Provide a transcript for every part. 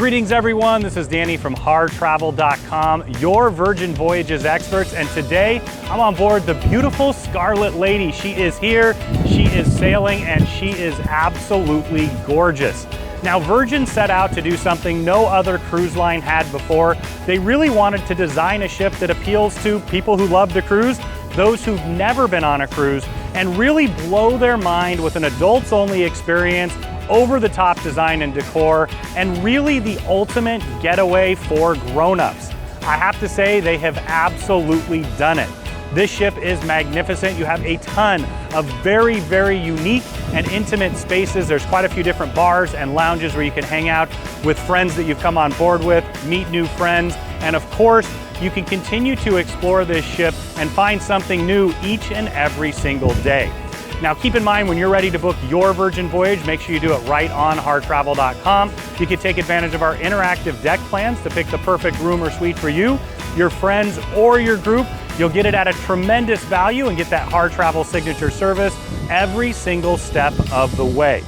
Greetings everyone, this is Danny from harrtravel.com, your Virgin Voyages experts, and today I'm on board the beautiful Scarlet Lady. She is here, she is sailing, and she is absolutely gorgeous. Now Virgin set out to do something no other cruise line had before. They really wanted to design a ship that appeals to people who love to cruise, those who've never been on a cruise, and really blow their mind with an adults-only experience, over-the-top design and decor, and really the ultimate getaway for grown-ups. I have to say, they have absolutely done it. This ship is magnificent. You have a ton of very, very unique and intimate spaces. There's quite a few different bars and lounges where you can hang out with friends that you've come on board with, meet new friends, and of course, you can continue to explore this ship and find something new each and every single day. Now keep in mind, when you're ready to book your Virgin Voyage, make sure you do it right on harrtravel.com. You can take advantage of our interactive deck plans to pick the perfect room or suite for you, your friends, or your group. You'll get it at a tremendous value and get that Harr Travel signature service every single step of the way.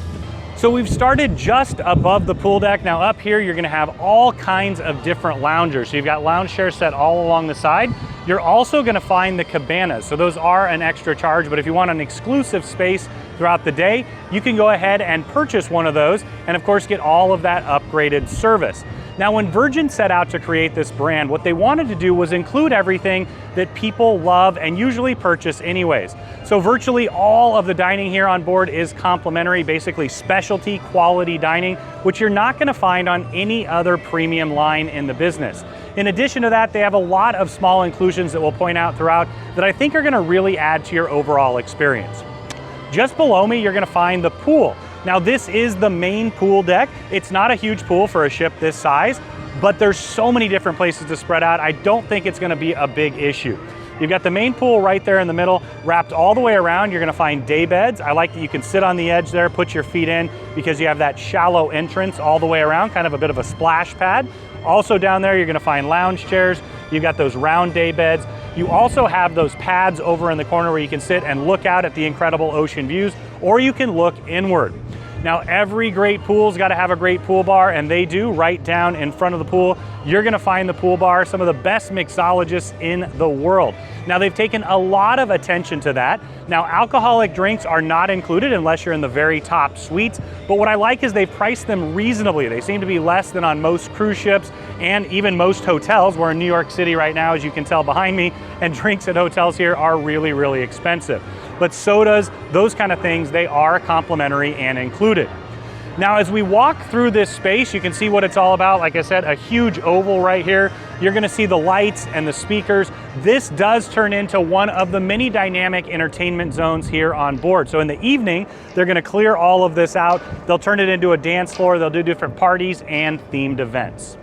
So we've started just above the pool deck. Now up here, you're gonna have all kinds of different loungers. So you've got lounge chairs set all along the side. You're also gonna find the cabanas. So those are an extra charge, but if you want an exclusive space throughout the day, you can go ahead and purchase one of those and of course get all of that upgraded service. Now when Virgin set out to create this brand, what they wanted to do was include everything that people love and usually purchase anyways. So virtually all of the dining here on board is complimentary, basically specialty quality dining, which you're not gonna find on any other premium line in the business. In addition to that, they have a lot of small inclusions that we'll point out throughout that I think are gonna really add to your overall experience. Just below me, you're gonna find the pool. Now this is the main pool deck. It's not a huge pool for a ship this size, but there's so many different places to spread out. I don't think it's gonna be a big issue. You've got the main pool right there in the middle, wrapped all the way around. You're gonna find day beds. I like that you can sit on the edge there, put your feet in, because you have that shallow entrance all the way around, kind of a bit of a splash pad. Also down there, you're gonna find lounge chairs. You've got those round day beds. You also have those pads over in the corner where you can sit and look out at the incredible ocean views, or you can look inward. Now every great pool's got to have a great pool bar, and they do. Right down in front of the pool, you're going to find the pool bar, some of the best mixologists in the world. Now they've taken a lot of attention to that. Now alcoholic drinks are not included unless you're in the very top suites, but what I like is they priced them reasonably. They seem to be less than on most cruise ships and even most hotels. We're in New York City right now, as you can tell behind me, and drinks at hotels here are really, really expensive. But sodas, those kind of things, they are complimentary and included. Now, as we walk through this space, you can see what it's all about. Like I said, a huge oval right here. You're gonna see the lights and the speakers. This does turn into one of the many dynamic entertainment zones here on board. So in the evening, they're gonna clear all of this out. They'll turn it into a dance floor. They'll do different parties and themed events.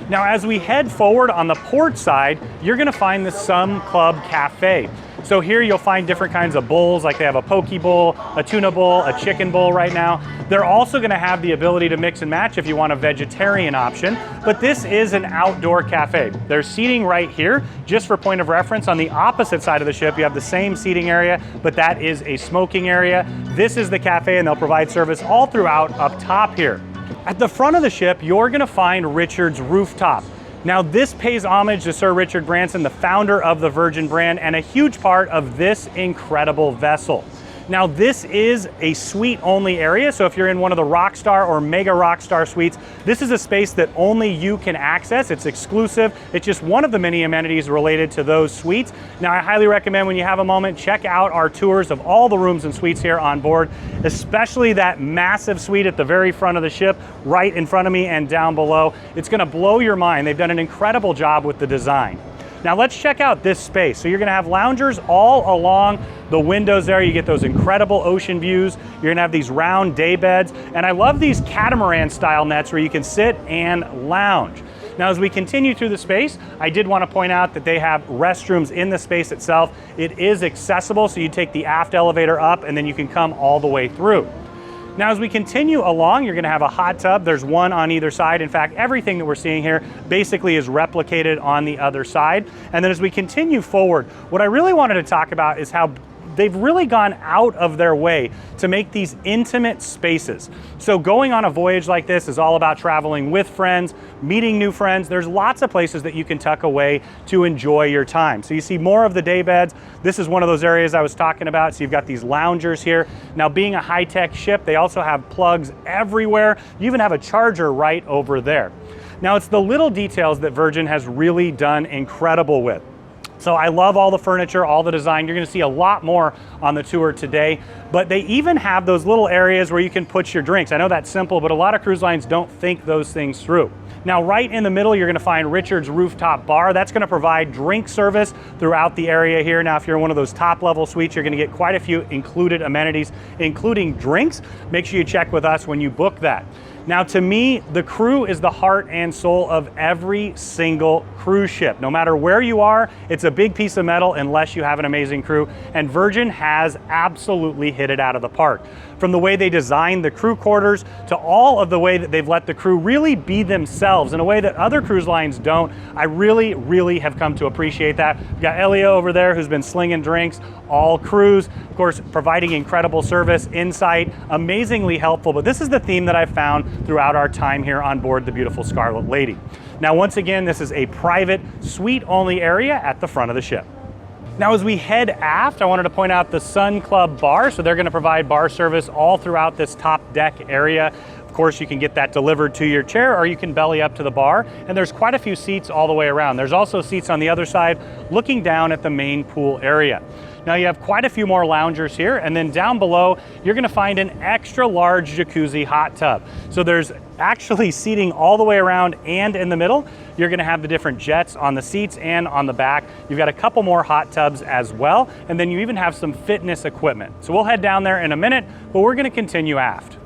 Now, as we head forward on the port side, you're gonna find the Sun Club Cafe. So here you'll find different kinds of bowls, like they have a poke bowl, a tuna bowl, a chicken bowl right now. They're also gonna have the ability to mix and match if you want a vegetarian option, but this is an outdoor cafe. There's seating right here. Just for point of reference, on the opposite side of the ship, you have the same seating area, but that is a smoking area. This is the cafe, and they'll provide service all throughout up top here. At the front of the ship, you're gonna find Richard's Rooftop. Now this pays homage to Sir Richard Branson, the founder of the Virgin brand, and a huge part of this incredible vessel. Now this is a suite only area, so if you're in one of the Rockstar or Mega Rockstar suites, this is a space that only you can access. It's exclusive. It's just one of the many amenities related to those suites. Now I highly recommend, when you have a moment, check out our tours of all the rooms and suites here on board, especially that massive suite at the very front of the ship, right in front of me and down below. It's gonna blow your mind. They've done an incredible job with the design. Now let's check out this space. So you're gonna have loungers all along the windows there. You get those incredible ocean views. You're gonna have these round day beds. And I love these catamaran style nets where you can sit and lounge. Now as we continue through the space, I did want to point out that they have restrooms in the space itself. It is accessible, so you take the aft elevator up and then you can come all the way through. Now as we continue along, you're gonna have a hot tub. There's one on either side. In fact, everything that we're seeing here basically is replicated on the other side. And then as we continue forward, what I really wanted to talk about is how they've really gone out of their way to make these intimate spaces. So going on a voyage like this is all about traveling with friends, meeting new friends. There's lots of places that you can tuck away to enjoy your time. So you see more of the day beds. This is one of those areas I was talking about. So you've got these loungers here. Now, being a high-tech ship, they also have plugs everywhere. You even have a charger right over there. Now, it's the little details that Virgin has really done incredible with. So I love all the furniture, all the design. You're gonna see a lot more on the tour today, but they even have those little areas where you can put your drinks. I know that's simple, but a lot of cruise lines don't think those things through. Now, right in the middle, you're gonna find Richard's Rooftop Bar. That's gonna provide drink service throughout the area here. Now, if you're in one of those top level suites, you're gonna get quite a few included amenities, including drinks. Make sure you check with us when you book that. Now, to me, the crew is the heart and soul of every single cruise ship. No matter where you are, it's a big piece of metal unless you have an amazing crew, and Virgin has absolutely hit it out of the park. From the way they designed the crew quarters to all of the way that they've let the crew really be themselves in a way that other cruise lines don't, I really have come to appreciate that. We've got Elio over there who's been slinging drinks all cruise, of course, providing incredible service, insight, amazingly helpful, but this is the theme that I've found throughout our time here on board the beautiful Scarlet Lady. Now, once again, this is a private suite-only area at the front of the ship. Now, as we head aft, I wanted to point out the Sun Club bar. So they're going to provide bar service all throughout this top deck area. Of course, you can get that delivered to your chair, or you can belly up to the bar. And there's quite a few seats all the way around. There's also seats on the other side looking down at the main pool area. Now, you have quite a few more loungers here, and then down below, you're gonna find an extra large jacuzzi hot tub. So there's actually seating all the way around and in the middle. You're gonna have the different jets on the seats and on the back. You've got a couple more hot tubs as well, and then you even have some fitness equipment. So we'll head down there in a minute, but we're gonna continue aft.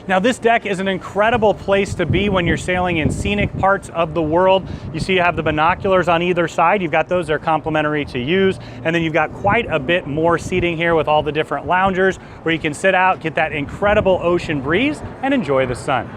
Now, this deck is an incredible place to be when you're sailing in scenic parts of the world. You see you have the binoculars on either side. You've got those, they're complimentary to use. And then you've got quite a bit more seating here with all the different loungers where you can sit out, get that incredible ocean breeze, and enjoy the sun.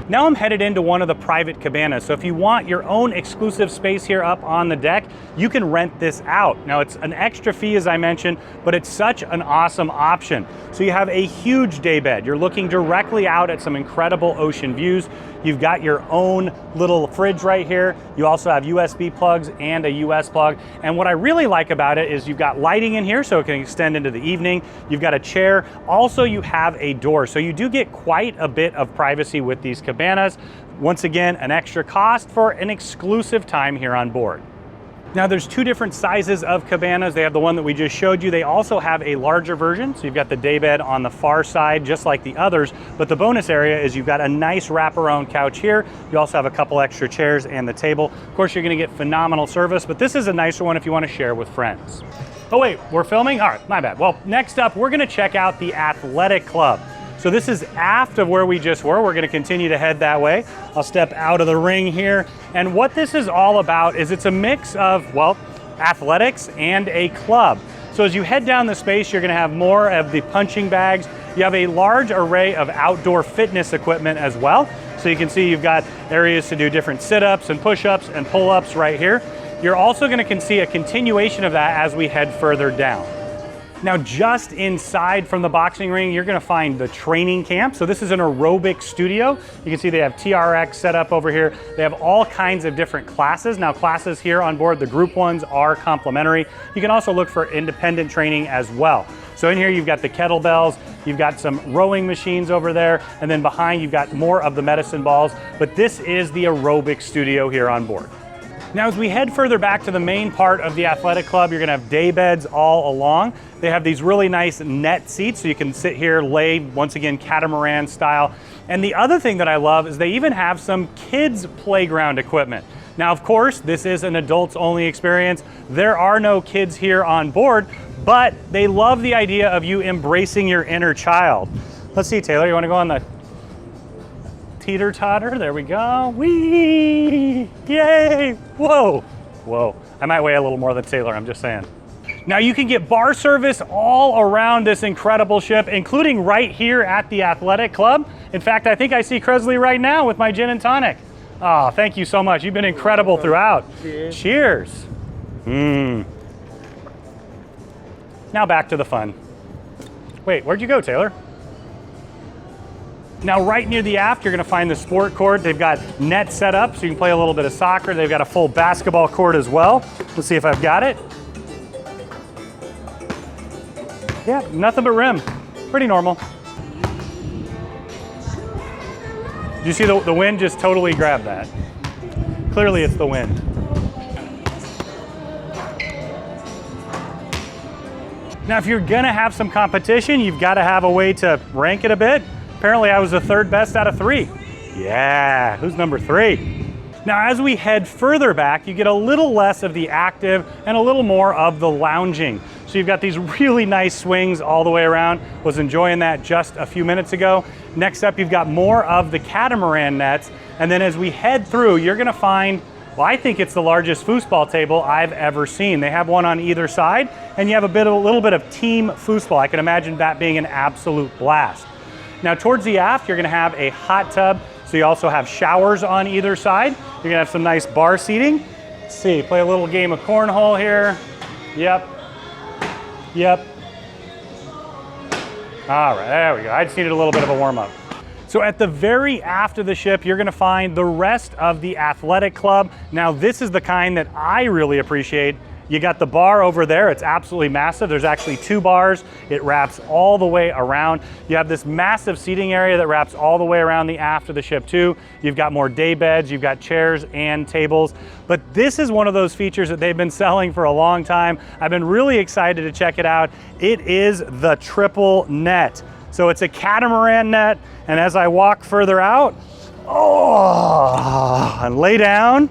Now I'm headed into one of the private cabanas. So if you want your own exclusive space here up on the deck, you can rent this out. Now, it's an extra fee, as I mentioned, but it's such an awesome option. So you have a huge day bed. You're looking directly out at some incredible ocean views. You've got your own little fridge right here. You also have USB plugs and a US plug. And what I really like about it is you've got lighting in here so it can extend into the evening. You've got a chair. Also, you have a door. So you do get quite a bit of privacy with these cabanas. Once again, an extra cost for an exclusive time here on board. Now, there's two different sizes of cabanas. They have the one that we just showed you. They also have a larger version. So you've got the daybed on the far side, just like the others. But the bonus area is you've got a nice wraparound couch here. You also have a couple extra chairs and the table. Of course, you're gonna get phenomenal service, but this is a nicer one if you wanna share with friends. Oh wait, we're filming? All right, my bad. Well, next up, we're gonna check out the Athletic Club. So this is aft of where we just were. We're gonna continue to head that way. I'll step out of the ring here. And what this is all about is it's a mix of, well, athletics and a club. So as you head down the space, you're gonna have more of the punching bags. You have a large array of outdoor fitness equipment as well. So you can see you've got areas to do different sit-ups and push-ups and pull-ups right here. You're also gonna see a continuation of that as we head further down. Now, just inside from the boxing ring, you're gonna find the training camp. So this is an aerobic studio. You can see they have TRX set up over here. They have all kinds of different classes. Now, classes here on board, the group ones are complimentary. You can also look for independent training as well. So in here, you've got the kettlebells, you've got some rowing machines over there, and then behind, you've got more of the medicine balls. But this is the aerobic studio here on board. Now, as we head further back to the main part of the Athletic Club, you're gonna have day beds all along. They have these really nice net seats, so you can sit here, lay, once again, catamaran style. And the other thing that I love is they even have some kids' playground equipment. Now, of course, this is an adults only experience. There are no kids here on board, but they love the idea of you embracing your inner child. Let's see, Taylor, you wanna go on the teeter-totter? There we go. Whee! Yay! Whoa! Whoa. I might weigh a little more than Taylor, I'm just saying. Now, you can get bar service all around this incredible ship, including right here at the Athletic Club. In fact, I think I see Cresley right now with my gin and tonic. Oh, thank you so much. You've been incredible throughout. Cheers. Cheers. Now back to the fun. Wait, where'd you go, Taylor? Now right near the aft, you're gonna find the sport court. They've got net set up so you can play a little bit of soccer. They've got a full basketball court as well. Let's see if I've got it. Yeah, nothing but rim. Pretty normal. Did you see the wind just totally grabbed that? Clearly it's the wind. Now if you're gonna have some competition, you've gotta have a way to rank it a bit. Apparently I was the third best out of 3. Yeah, who's number 3? Now as we head further back, you get a little less of the active and a little more of the lounging. So you've got these really nice swings all the way around. Was enjoying that just a few minutes ago. Next up, you've got more of the catamaran nets. And then as we head through, you're gonna find, well, I think it's the largest foosball table I've ever seen. They have one on either side, and you have a little bit of team foosball. I can imagine that being an absolute blast. Now towards the aft, you're gonna have a hot tub, so you also have showers on either side. You're gonna have some nice bar seating. Let's see, play a little game of cornhole here. Yep. All right, there we go. I just needed a little bit of a warm up. So at the very aft of the ship, you're gonna find the rest of the athletic club. Now this is the kind that I really appreciate. You got the bar over there, it's absolutely massive. There's actually 2 bars. It wraps all the way around. You have this massive seating area that wraps all the way around the aft of the ship too. You've got more day beds, you've got chairs and tables. But this is one of those features that they've been selling for a long time. I've been really excited to check it out. It is the triple net. So it's a catamaran net, and as I walk further out, and lay down,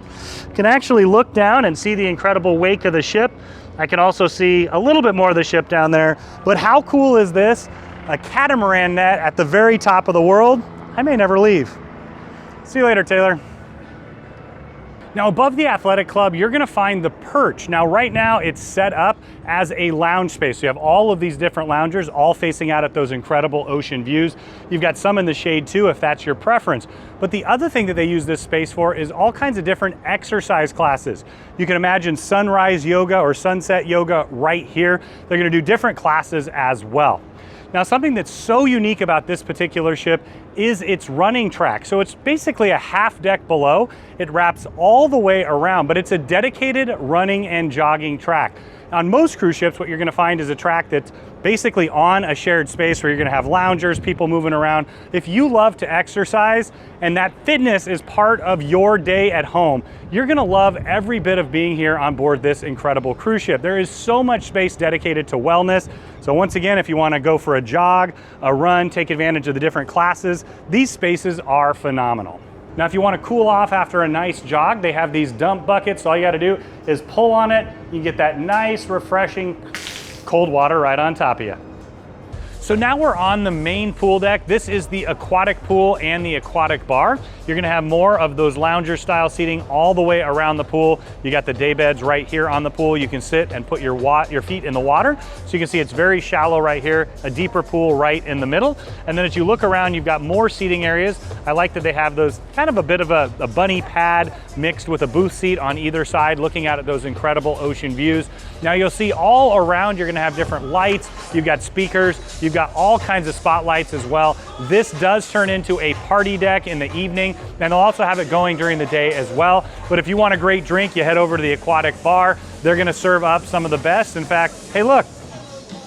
can actually look down and see the incredible wake of the ship. I can also see a little bit more of the ship down there, but how cool is this? A catamaran net at the very top of the world. I may never leave. See you later, Taylor. Now above the athletic club, you're gonna find the perch. Now right now it's set up as a lounge space. So you have all of these different loungers all facing out at those incredible ocean views. You've got some in the shade too, if that's your preference. But the other thing that they use this space for is all kinds of different exercise classes. You can imagine sunrise yoga or sunset yoga right here. They're gonna do different classes as well. Now something that's so unique about this particular ship is its running track. So it's basically a half deck below. It wraps all the way around, but it's a dedicated running and jogging track. On most cruise ships, what you're gonna find is a track that's basically on a shared space where you're gonna have loungers, people moving around. If you love to exercise and that fitness is part of your day at home, you're gonna love every bit of being here on board this incredible cruise ship. There is so much space dedicated to wellness. So once again, if you wanna go for a jog, a run, take advantage of the different classes, these spaces are phenomenal. Now, if you want to cool off after a nice jog, they have these dump buckets. So all you got to do is pull on it. You get that nice, refreshing cold water right on top of you. So now we're on the main pool deck. This is the aquatic pool and the aquatic bar. You're gonna have more of those lounger style seating all the way around the pool. You got the day beds right here on the pool. You can sit and put your feet in the water. So you can see it's very shallow right here, a deeper pool right in the middle. And then as you look around, you've got more seating areas. I like that they have those kind of a bit of a bunny pad mixed with a booth seat on either side, looking out at those incredible ocean views. Now you'll see all around, you're gonna have different lights. You've got speakers, you've got all kinds of spotlights as well. This does turn into a party deck in the evening, and they'll also have it going during the day as well. But if you want a great drink, you head over to the aquatic bar. They're gonna serve up some of the best. In fact, hey look,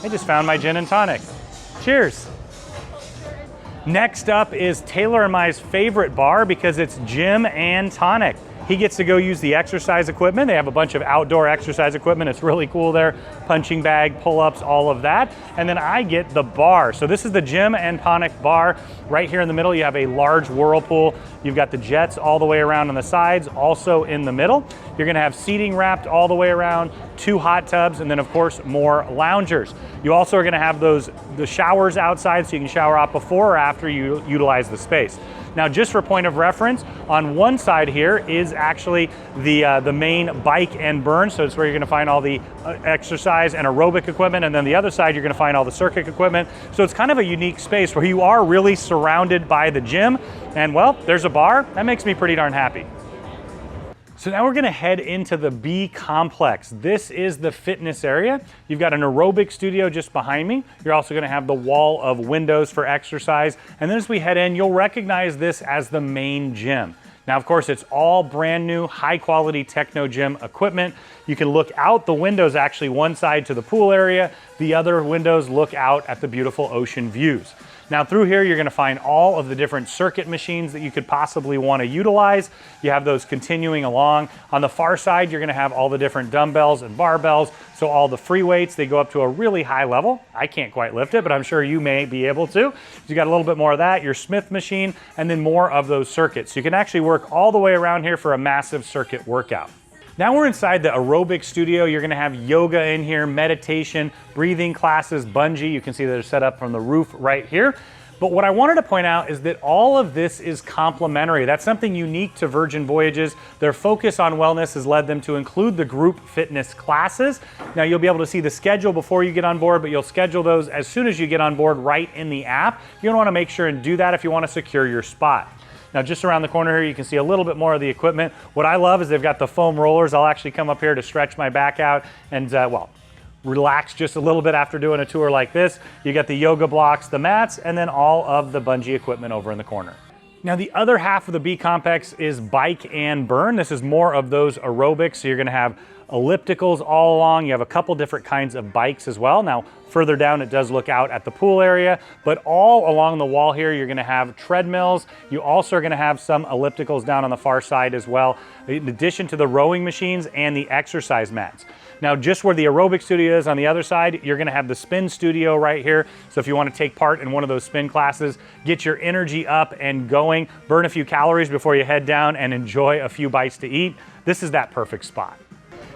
I just found my gin and tonic. Cheers. Next up is Taylor and Mai's favorite bar because it's gym and tonic. He gets to go use the exercise equipment. They have a bunch of outdoor exercise equipment. It's really cool there. Punching bag, pull-ups, all of that. And then I get the bar. So this is the gym and tonic bar. Right here in the middle, you have a large whirlpool. You've got the jets all the way around on the sides, also in the middle. You're gonna have seating wrapped all the way around, 2 hot tubs, and then of course, more loungers. You also are gonna have the showers outside so you can shower out before or after you utilize the space. Now, just for point of reference, on one side here is actually the main bike and burn. So it's where you're gonna find all the exercise and aerobic equipment. And then the other side, you're gonna find all the circuit equipment. So it's kind of a unique space where you are really surrounded by the gym. And well, there's a bar. That makes me pretty darn happy. So now we're gonna head into the B complex. This is the fitness area. You've got an aerobic studio just behind me. You're also gonna have the wall of windows for exercise. And then as we head in, you'll recognize this as the main gym. Now, of course, it's all brand new, high quality techno gym equipment. You can look out the windows, actually one side to the pool area. The other windows look out at the beautiful ocean views. Now through here, you're gonna find all of the different circuit machines that you could possibly wanna utilize. You have those continuing along. On the far side, you're gonna have all the different dumbbells and barbells. So all the free weights, they go up to a really high level. I can't quite lift it, but I'm sure you may be able to. You got a little bit more of that, your Smith machine, and then more of those circuits. So you can actually work all the way around here for a massive circuit workout. Now we're inside the aerobic studio. You're gonna have yoga in here, meditation, breathing classes, bungee. You can see they're set up from the roof right here. But what I wanted to point out is that all of this is complimentary. That's something unique to Virgin Voyages. Their focus on wellness has led them to include the group fitness classes. Now you'll be able to see the schedule before you get on board, but you'll schedule those as soon as you get on board right in the app. You're gonna wanna make sure and do that if you wanna secure your spot. Now just around the corner here, you can see a little bit more of the equipment. What I love is they've got the foam rollers. I'll actually come up here to stretch my back out and, well, relax just a little bit after doing a tour like this. You got the yoga blocks, the mats, and then all of the bungee equipment over in the corner. Now the other half of the B complex is bike and burn. This is more of those aerobics. So you're gonna have ellipticals all along. You have a couple different kinds of bikes as well. Now further down, it does look out at the pool area, but all along the wall here, you're gonna have treadmills. You also are gonna have some ellipticals down on the far side as well, in addition to the rowing machines and the exercise mats. Now, just where the aerobic studio is on the other side, you're gonna have the spin studio right here. So if you wanna take part in one of those spin classes, get your energy up and going, burn a few calories before you head down and enjoy a few bites to eat, this is that perfect spot.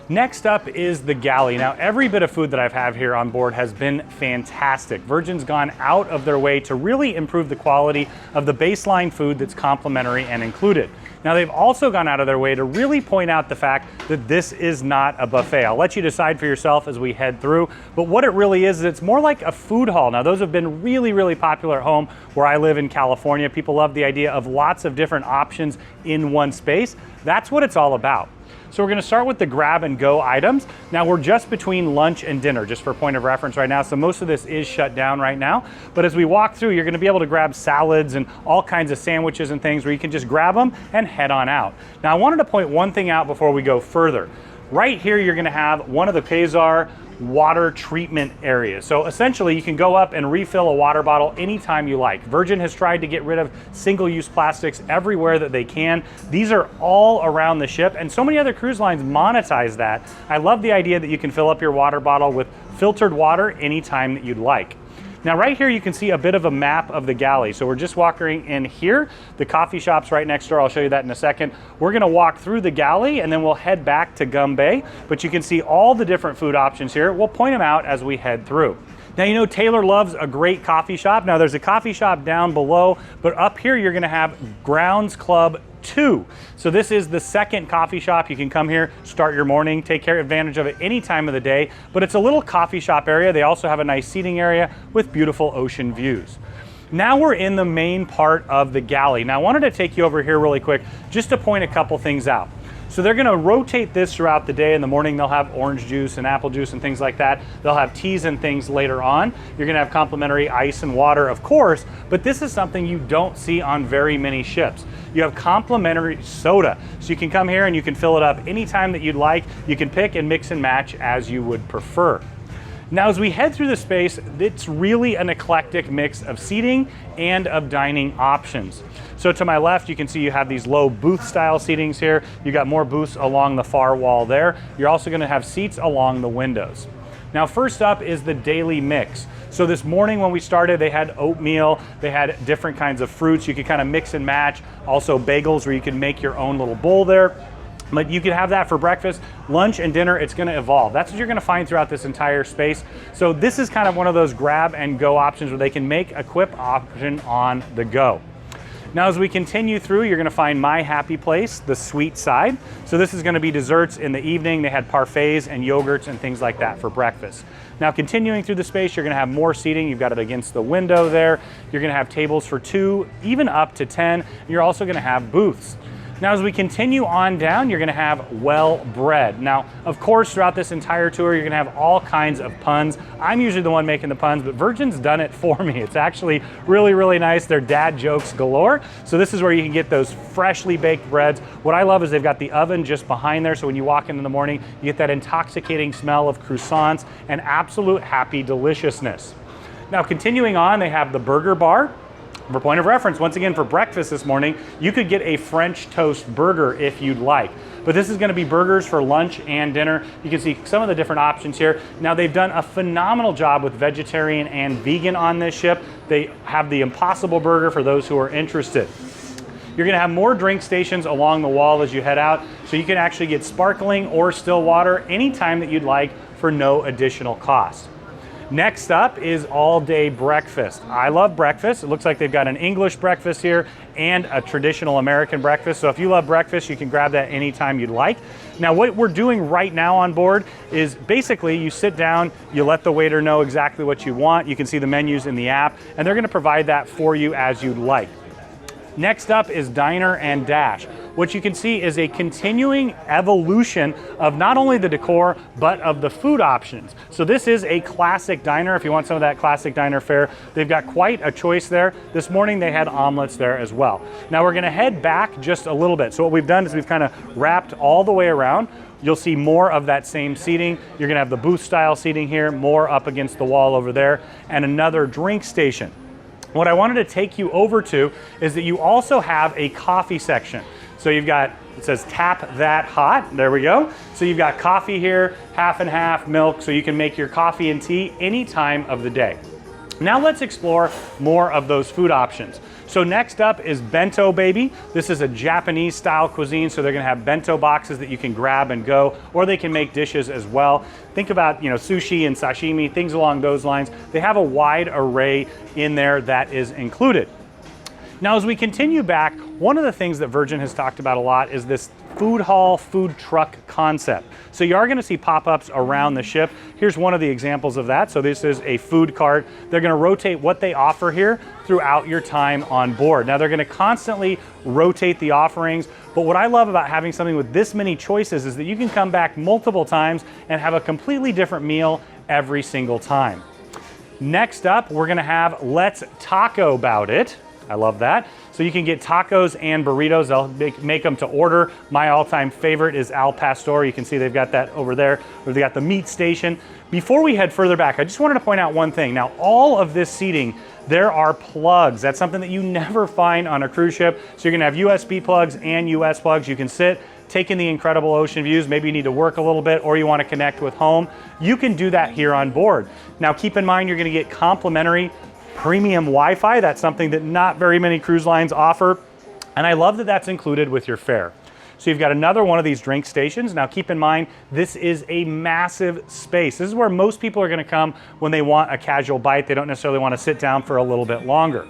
Next up is the Galley. Now, every bit of food that I've had here on board has been fantastic. Virgin's gone out of their way to really improve the quality of the baseline food that's complimentary and included. Now, they've also gone out of their way to really point out the fact that this is not a buffet. I'll let you decide for yourself as we head through, but what it really is it's more like a food hall. Now, those have been really, really popular at home where I live in California. People love the idea of lots of different options in one space. That's what it's all about. So we're gonna start with the grab and go items. Now we're just between lunch and dinner, just for point of reference right now. So most of this is shut down right now. But as we walk through, you're gonna be able to grab salads and all kinds of sandwiches and things where you can just grab them and head on out. Now I wanted to point one thing out before we go further. Right here, you're gonna have one of the Quasar water treatment areas. So essentially you can go up and refill a water bottle anytime you like. Virgin has tried to get rid of single-use plastics everywhere that they can. These are all around the ship and so many other cruise lines monetize that. I love the idea that you can fill up your water bottle with filtered water anytime that you'd like. Now right here you can see a bit of a map of the Galley. So we're just walking in here. The coffee shop's right next door. I'll show you that in a second. We're gonna walk through the Galley and then we'll head back to Gum Bay. But you can see all the different food options here. We'll point them out as we head through. Now you know Taylor loves a great coffee shop. Now there's a coffee shop down below, but up here you're gonna have Grounds Club 2. So this is the second coffee shop. You can come here, start your morning, take advantage of it any time of the day, but it's a little coffee shop area. They also have a nice seating area with beautiful ocean views. Now we're in the main part of the Galley. Now I wanted to take you over here really quick just to point a couple things out. So they're gonna rotate this throughout the day. In the morning, they'll have orange juice and apple juice and things like that. They'll have teas and things later on. You're gonna have complimentary ice and water, of course, but this is something you don't see on very many ships. You have complimentary soda. So you can come here and you can fill it up anytime that you'd like. You can pick and mix and match as you would prefer. Now, as we head through the space, it's really an eclectic mix of seating and of dining options. So to my left, you can see you have these low booth style seatings here. You got more booths along the far wall there. You're also gonna have seats along the windows. Now, first up is the daily mix. So this morning when we started, they had oatmeal, they had different kinds of fruits. You could kind of mix and match. Also bagels where you can make your own little bowl there. But you can have that for breakfast, lunch, and dinner. It's gonna evolve. That's what you're gonna find throughout this entire space. So this is kind of one of those grab and go options where they can make a quick option on the go. Now, as we continue through, you're gonna find My Happy Place, the sweet side. So this is gonna be desserts in the evening. They had parfaits and yogurts and things like that for breakfast. Now, continuing through the space, you're gonna have more seating. You've got it against the window there. You're gonna have tables for 2, even up to 10. You're also gonna have booths. Now, as we continue on down, you're gonna have well bred. Now, of course, throughout this entire tour, you're gonna have all kinds of puns. I'm usually the one making the puns, but Virgin's done it for me. It's actually really, really nice. They're dad jokes galore. So this is where you can get those freshly baked breads. What I love is they've got the oven just behind there, so when you walk in the morning, you get that intoxicating smell of croissants and absolute happy deliciousness. Now, continuing on, they have the burger bar. For point of reference, once again, for breakfast this morning, you could get a French toast burger if you'd like. But this is gonna be burgers for lunch and dinner. You can see some of the different options here. Now, they've done a phenomenal job with vegetarian and vegan on this ship. They have the Impossible Burger for those who are interested. You're gonna have more drink stations along the wall as you head out, so you can actually get sparkling or still water anytime that you'd like for no additional cost. Next up is all-day breakfast. I love breakfast. It looks like they've got an English breakfast here and a traditional American breakfast. So if you love breakfast, you can grab that anytime you'd like. Now, what we're doing right now on board is basically you sit down, you let the waiter know exactly what you want. You can see the menus in the app, and they're gonna provide that for you as you'd like. Next up is Diner and Dash. What you can see is a continuing evolution of not only the decor, but of the food options. So this is a classic diner. If you want some of that classic diner fare, they've got quite a choice there. This morning they had omelets there as well. Now we're gonna head back just a little bit. So what we've done is we've kind of wrapped all the way around. You'll see more of that same seating. You're gonna have the booth style seating here, more up against the wall over there, and another drink station. What I wanted to take you over to is that you also have a coffee section. So you've got, it says tap that hot, there we go. So you've got coffee here, half and half, milk, so you can make your coffee and tea any time of the day. Now let's explore more of those food options. So next up is Bento Baby. This is a Japanese style cuisine, so they're gonna have bento boxes that you can grab and go, or they can make dishes as well. Think about, sushi and sashimi, things along those lines. They have a wide array in there that is included. Now, as we continue back, one of the things that Virgin has talked about a lot is this food hall, food truck concept. So you are gonna see pop-ups around the ship. Here's one of the examples of that. So this is a food cart. They're gonna rotate what they offer here throughout your time on board. Now they're gonna constantly rotate the offerings, but what I love about having something with this many choices is that you can come back multiple times and have a completely different meal every single time. Next up, we're gonna have Let's Taco About It. I love that. So you can get tacos and burritos. They'll make them to order. My all-time favorite is Al Pastor. You can see they've got that over there, where they got the meat station. Before we head further back, I just wanted to point out one thing. Now, all of this seating, there are plugs. That's something that you never find on a cruise ship. So you're gonna have USB plugs and US plugs. You can sit, take in the incredible ocean views. Maybe you need to work a little bit or you want to connect with home. You can do that here on board. Now, keep in mind, you're gonna get complimentary premium Wi-Fi. That's something that not very many cruise lines offer. And I love that that's included with your fare. So you've got another one of these drink stations. Now keep in mind, this is a massive space. This is where most people are gonna come when they want a casual bite. They don't necessarily want to sit down for a little bit longer.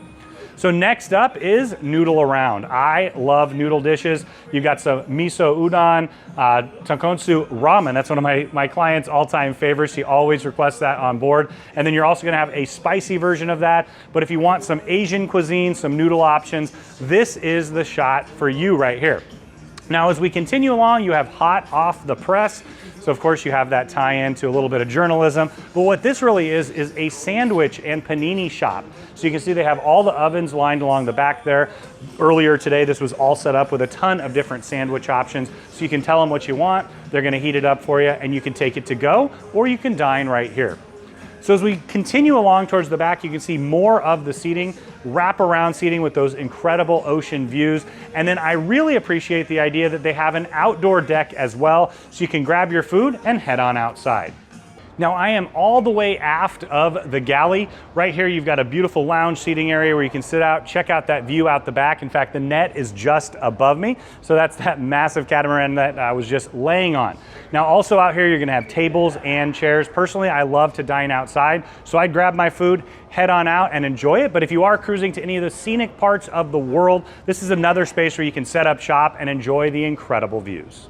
So next up is Noodle Around. I love noodle dishes. You've got some miso udon, tonkotsu ramen. That's one of my client's all-time favorites. She always requests that on board. And then you're also gonna have a spicy version of that. But if you want some Asian cuisine, some noodle options, this is the shot for you right here. Now, as we continue along, you have Hot Off the Press. So of course you have that tie-in to a little bit of journalism. But what this really is a sandwich and panini shop. So you can see they have all the ovens lined along the back there. Earlier today, this was all set up with a ton of different sandwich options. So you can tell them what you want, they're gonna heat it up for you, and you can take it to go, or you can dine right here. So as we continue along towards the back, you can see more of the seating, wraparound seating with those incredible ocean views. And then I really appreciate the idea that they have an outdoor deck as well, so you can grab your food and head on outside. Now I am all the way aft of the galley. Right here you've got a beautiful lounge seating area where you can sit out, check out that view out the back. In fact, the net is just above me. So that's that massive catamaran that I was just laying on. Now also out here you're gonna have tables and chairs. Personally, I love to dine outside, so I'd grab my food, head on out and enjoy it. But if you are cruising to any of the scenic parts of the world, this is another space where you can set up shop and enjoy the incredible views.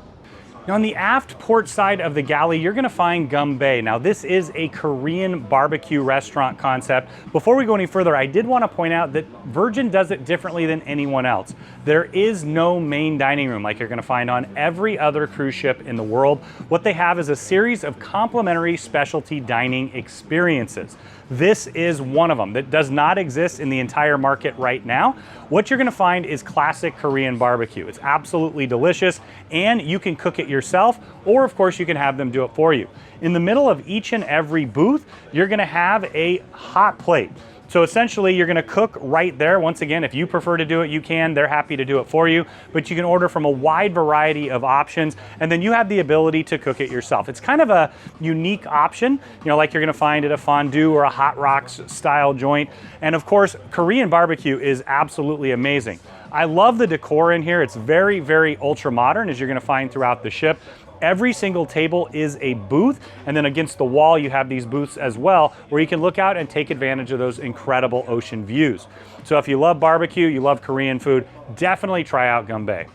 Now on the aft port side of the galley, you're gonna find Galley. Now this is a Korean barbecue restaurant concept. Before we go any further, I did wanna point out that Virgin does it differently than anyone else. There is no main dining room like you're gonna find on every other cruise ship in the world. What they have is a series of complimentary specialty dining experiences. This is one of them that does not exist in the entire market right now. What you're gonna find is classic Korean barbecue. It's absolutely delicious, and you can cook it yourself, or of course you can have them do it for you. In the middle of each and every booth, you're gonna have a hot plate. So essentially you're gonna cook right there. Once again, if you prefer to do it, you can. They're happy to do it for you, but you can order from a wide variety of options, and then you have the ability to cook it yourself. It's kind of a unique option, you know, like you're gonna find at a fondue or a Hot Rocks style joint. And of course, Korean barbecue is absolutely amazing. I love the decor in here. It's very, very ultra modern, as you're gonna find throughout the ship. Every single table is a booth, and then against the wall you have these booths as well where you can look out and take advantage of those incredible ocean views. So if you love barbecue, you love Korean food, definitely try out Galley.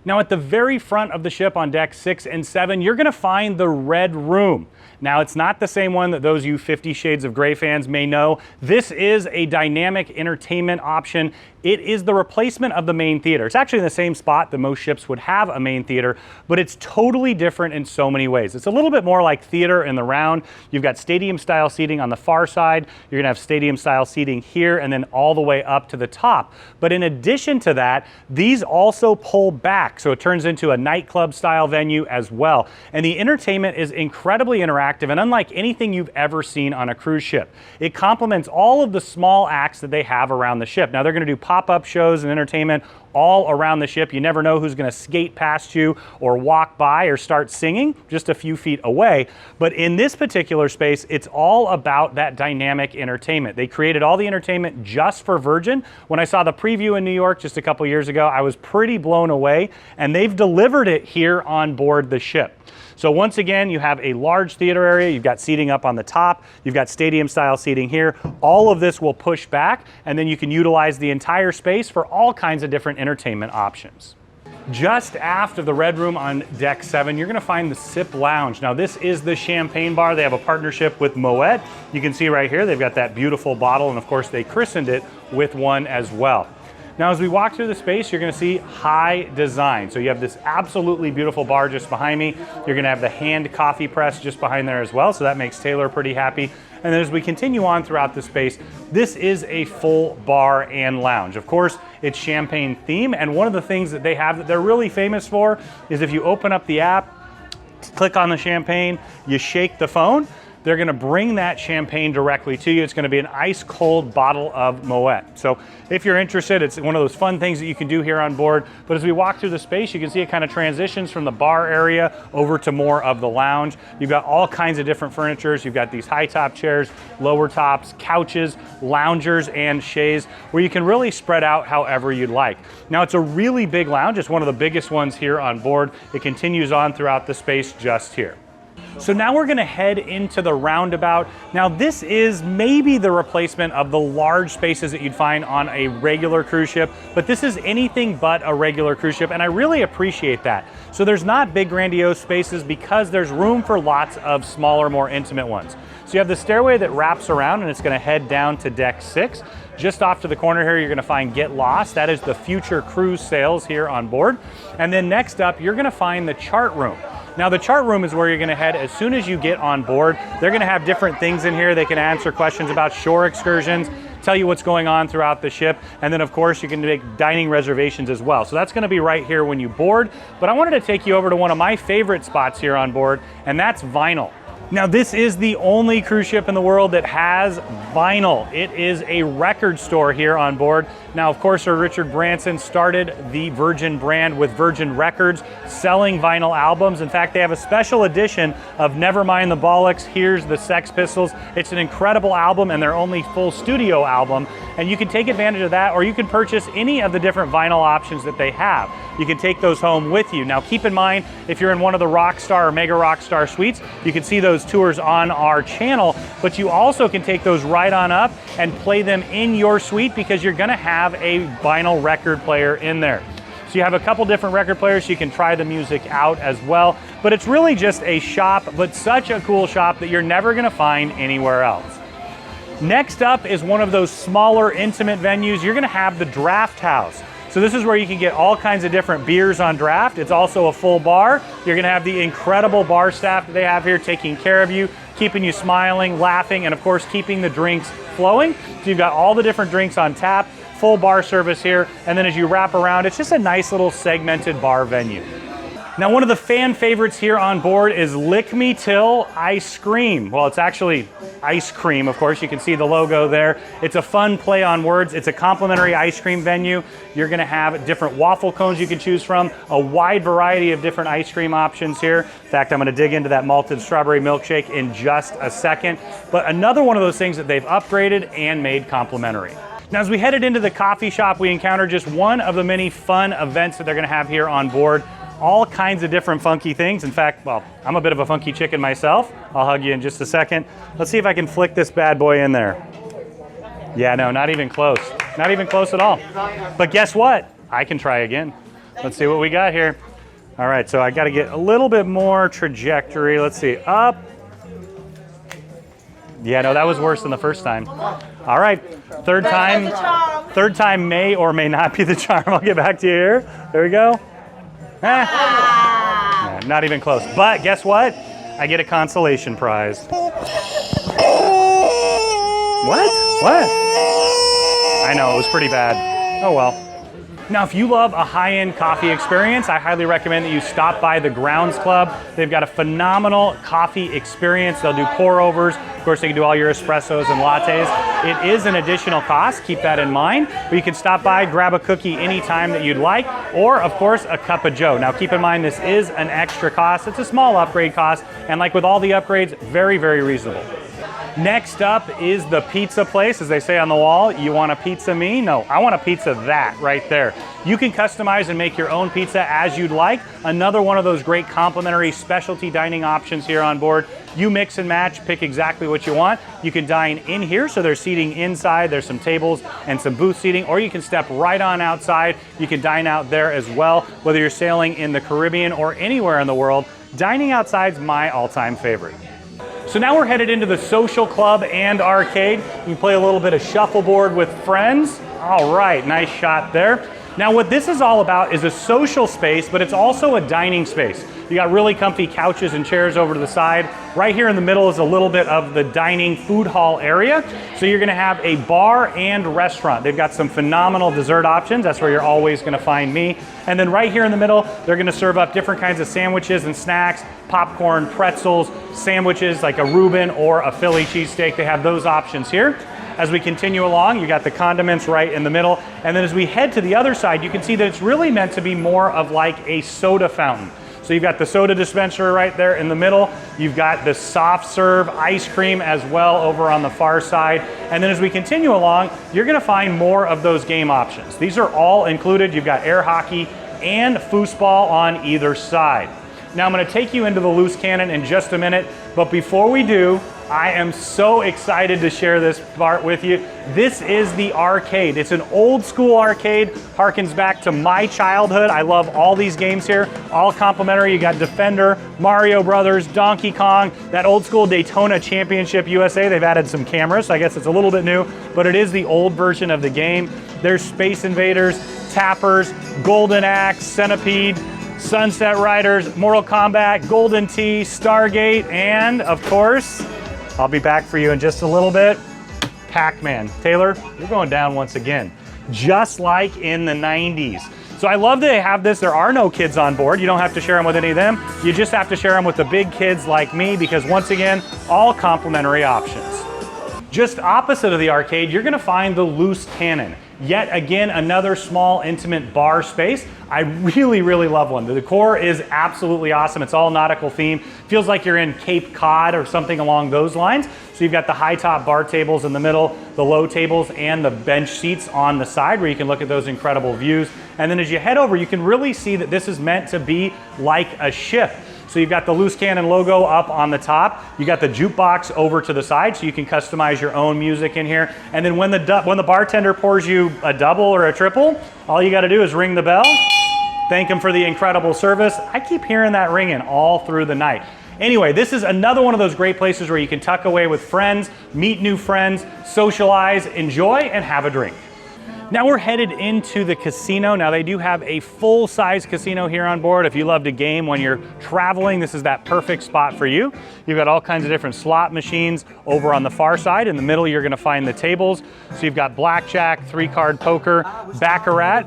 Now at the very front of the ship on deck 6 and 7, you're gonna find the Red Room. Now it's not the same one that those you 50 Shades of Grey fans may know. This is a dynamic entertainment option. It is the replacement of the main theater. It's actually in the same spot that most ships would have a main theater, but it's totally different in so many ways. It's a little bit more like theater in the round. You've got stadium style seating on the far side. You're gonna have stadium style seating here and then all the way up to the top. But in addition to that, these also pull back. So it turns into a nightclub style venue as well. And the entertainment is incredibly interactive and unlike anything you've ever seen on a cruise ship. It complements all of the small acts that they have around the ship. Now they're gonna do pop-up shows and entertainment all around the ship. You never know who's gonna skate past you or walk by or start singing just a few feet away. But in this particular space, it's all about that dynamic entertainment. They created all the entertainment just for Virgin. When I saw the preview in New York just a couple years ago, I was pretty blown away, and they've delivered it here on board the ship. So once again, you have a large theater area, you've got seating up on the top, you've got stadium style seating here. All of this will push back, and then you can utilize the entire space for all kinds of different entertainment options. Just aft of the Red Room on deck 7, you're gonna find the Sip Lounge. Now this is the champagne bar. They have a partnership with Moet. You can see right here, they've got that beautiful bottle, and of course they christened it with one as well. Now, as we walk through the space, you're gonna see high design. So you have this absolutely beautiful bar just behind me. You're gonna have the hand coffee press just behind there as well, so that makes Taylor pretty happy. And then as we continue on throughout the space, this is a full bar and lounge. Of course, it's champagne theme, and one of the things that they have that they're really famous for is if you open up the app, click on the champagne, you shake the phone, they're gonna bring that champagne directly to you. It's gonna be an ice cold bottle of Moet. So if you're interested, it's one of those fun things that you can do here on board. But as we walk through the space, you can see it kind of transitions from the bar area over to more of the lounge. You've got all kinds of different furnitures. You've got these high top chairs, lower tops, couches, loungers, and chaise, where you can really spread out however you'd like. Now it's a really big lounge. It's one of the biggest ones here on board. It continues on throughout the space just here. So now we're gonna head into the roundabout. Now this is maybe the replacement of the large spaces that you'd find on a regular cruise ship, but this is anything but a regular cruise ship, and I really appreciate that. So there's not big grandiose spaces because there's room for lots of smaller, more intimate ones. So you have the stairway that wraps around and it's gonna head down to deck 6. Just off to the corner here, you're gonna find Get Lost. That is the future cruise sails here on board. And then next up, you're gonna find the chart room. Now the chart room is where you're gonna head as soon as you get on board. They're gonna have different things in here. They can answer questions about shore excursions, tell you what's going on throughout the ship, and then of course you can make dining reservations as well. So that's gonna be right here when you board. But I wanted to take you over to one of my favorite spots here on board, and that's vinyl. Now this is the only cruise ship in the world that has vinyl. It is a record store here on board. Now of course Sir Richard Branson started the Virgin brand with Virgin Records, selling vinyl albums. In fact, they have a special edition of Nevermind the Bollocks, Here's the Sex Pistols. It's an incredible album and their only full studio album. And you can take advantage of that, or you can purchase any of the different vinyl options that they have. You can take those home with you. Now keep in mind, if you're in one of the Rockstar or Mega Rockstar suites, you can see those tours on our channel, but you also can take those right on up and play them in your suite because you're gonna have a vinyl record player in there. So you have a couple different record players, so you can try the music out as well. But it's really just a shop, but such a cool shop that you're never gonna find anywhere else. Next up is one of those smaller, intimate venues. You're gonna have the Draft House. So this is where you can get all kinds of different beers on draft. It's also a full bar. You're gonna have the incredible bar staff that they have here taking care of you, keeping you smiling, laughing, and of course, keeping the drinks flowing. So you've got all the different drinks on tap, full bar service here, and then as you wrap around, it's just a nice little segmented bar venue. Now, one of the fan favorites here on board is Lick Me Till Ice Cream. Well, it's actually ice cream, of course. You can see the logo there. It's a fun play on words. It's a complimentary ice cream venue. You're gonna have different waffle cones you can choose from, a wide variety of different ice cream options here. In fact, I'm gonna dig into that malted strawberry milkshake in just a second. But another one of those things that they've upgraded and made complimentary. Now, as we headed into the coffee shop, we encountered just one of the many fun events that they're gonna have here on board. All kinds of different funky things. In fact, well, I'm a bit of a funky chicken myself. I'll hug you in just a second. Let's see if I can flick this bad boy in there. Yeah, no, not even close. Not even close at all. But guess what? I can try again. Let's see what we got here. All right, so I gotta get a little bit more trajectory. Let's see, up. Yeah, no, that was worse than the first time. All right, third time may or may not be the charm. I'll get back to you here. There we go. Yeah, not even close. But guess what? I get a consolation prize. What? I know, it was pretty bad. Oh well. Now, if you love a high-end coffee experience, I highly recommend that you stop by the Grounds Club. They've got a phenomenal coffee experience. They'll do pour-overs. Of course, they can do all your espressos and lattes. It is an additional cost, keep that in mind. But you can stop by, grab a cookie anytime that you'd like, or of course, a cup of joe. Now, keep in mind, this is an extra cost. It's a small upgrade cost, and like with all the upgrades, very, very reasonable. Next up is the pizza place. As they say on the wall, you want a pizza me? No, I want a pizza that right there. You can customize and make your own pizza as you'd like. Another one of those great complimentary specialty dining options here on board. You mix and match, pick exactly what you want. You can dine in here, so there's seating inside. There's some tables and some booth seating, or you can step right on outside. You can dine out there as well. Whether you're sailing in the Caribbean or anywhere in the world, dining outside's my all-time favorite. So now we're headed into the social club and arcade. You can play a little bit of shuffleboard with friends. All right, nice shot there. Now what this is all about is a social space, but it's also a dining space. You got really comfy couches and chairs over to the side. Right here in the middle is a little bit of the dining food hall area. So you're gonna have a bar and restaurant. They've got some phenomenal dessert options. That's where you're always gonna find me. And then right here in the middle, they're gonna serve up different kinds of sandwiches and snacks, popcorn, pretzels, sandwiches like a Reuben or a Philly cheesesteak. They have those options here. As we continue along, you got the condiments right in the middle. And then as we head to the other side, you can see that it's really meant to be more of like a soda fountain. So you've got the soda dispenser right there in the middle. You've got the soft serve ice cream as well over on the far side. And then as we continue along, you're gonna find more of those game options. These are all included. You've got air hockey and foosball on either side. Now I'm gonna take you into the loose cannon in just a minute, but before we do, I am so excited to share this part with you. This is the arcade. It's an old school arcade, harkens back to my childhood. I love all these games here, all complimentary. You got Defender, Mario Brothers, Donkey Kong, that old school Daytona Championship USA. They've added some cameras, so I guess it's a little bit new, but it is the old version of the game. There's Space Invaders, Tappers, Golden Axe, Centipede, Sunset Riders, Mortal Kombat, Golden Tee, Stargate, and of course, I'll be back for you in just a little bit, Pac-Man. Taylor, you're going down once again, just like in the 90s. So I love that they have this. There are no kids on board. You don't have to share them with any of them. You just have to share them with the big kids like me, because once again, all complimentary options. Just opposite of the arcade, you're gonna find the loose cannon. Yet again, another small, intimate bar space. I really, really love one. The decor is absolutely awesome. It's all nautical themed. Feels like you're in Cape Cod or something along those lines. So you've got the high top bar tables in the middle, the low tables, and the bench seats on the side where you can look at those incredible views. And then as you head over, you can really see that this is meant to be like a ship. So you've got the loose cannon logo up on the top. You got the jukebox over to the side, so you can customize your own music in here. And then when the bartender pours you a double or a triple, all you got to do is ring the bell, Thank them for the incredible service. I keep hearing that ringing all through the night. Anyway, this is another one of those great places where you can tuck away with friends, meet new friends, socialize, enjoy, and have a drink. Now we're headed into the casino. Now they do have a full-size casino here on board. If you love to game when you're traveling, this is that perfect spot for you. You've got all kinds of different slot machines over on the far side. In the middle, you're gonna find the tables. So you've got blackjack, 3-card poker, baccarat.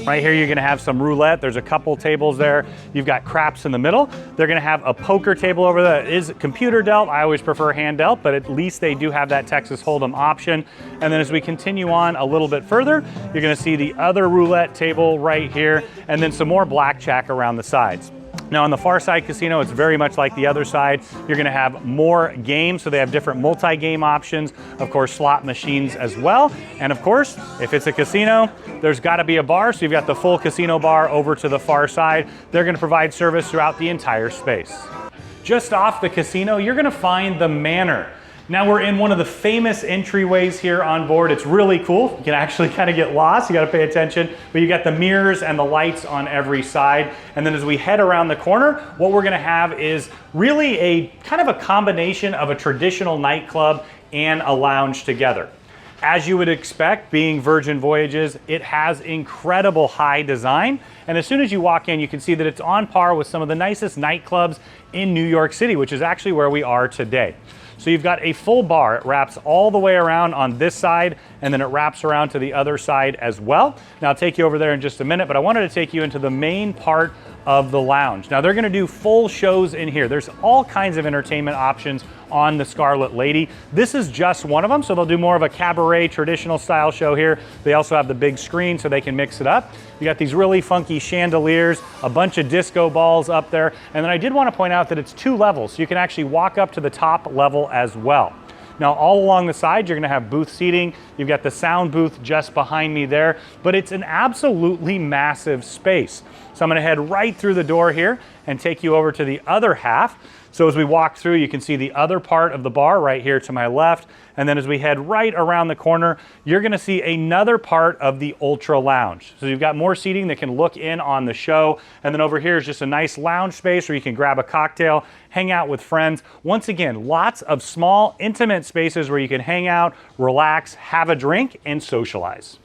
Right here, you're gonna have some roulette. There's a couple tables there. You've got craps in the middle. They're gonna have a poker table over there that is computer dealt. I always prefer hand dealt, but at least they do have that Texas Hold'em option. And then as we continue on a little bit further, you're gonna see the other roulette table right here, and then some more blackjack around the sides. Now on the far side casino, it's very much like the other side. You're gonna have more games, so they have different multi-game options, of course slot machines as well. And of course, if it's a casino, there's gotta be a bar, so you've got the full casino bar over to the far side. They're gonna provide service throughout the entire space. Just off the casino, you're gonna find the Manor. Now we're in one of the famous entryways here on board. It's really cool. You can actually kind of get lost. You got to pay attention, but you got the mirrors and the lights on every side. And then as we head around the corner, what we're going to have is really a kind of a combination of a traditional nightclub and a lounge together. As you would expect, being Virgin Voyages, it has incredible high design. And as soon as you walk in, you can see that it's on par with some of the nicest nightclubs in New York City, which is actually where we are today. So you've got a full bar. It wraps all the way around on this side, and then it wraps around to the other side as well. Now I'll take you over there in just a minute, but I wanted to take you into the main part of the lounge. Now they're gonna do full shows in here. There's all kinds of entertainment options on the Scarlet Lady. This is just one of them, so they'll do more of a cabaret traditional style show here. They also have the big screen so they can mix it up. You got these really funky chandeliers, a bunch of disco balls up there, and then I did want to point out that it's 2 levels, so you can actually walk up to the top level as well. Now all along the side, you're gonna have booth seating. You've got the sound booth just behind me there, but it's an absolutely massive space. So I'm gonna head right through the door here and take you over to the other half. So as we walk through, you can see the other part of the bar right here to my left. And then as we head right around the corner, you're gonna see another part of the Ultra Lounge. So you've got more seating that can look in on the show. And then over here is just a nice lounge space where you can grab a cocktail, hang out with friends. Once again, lots of small, intimate spaces where you can hang out, relax, have a drink, and socialize.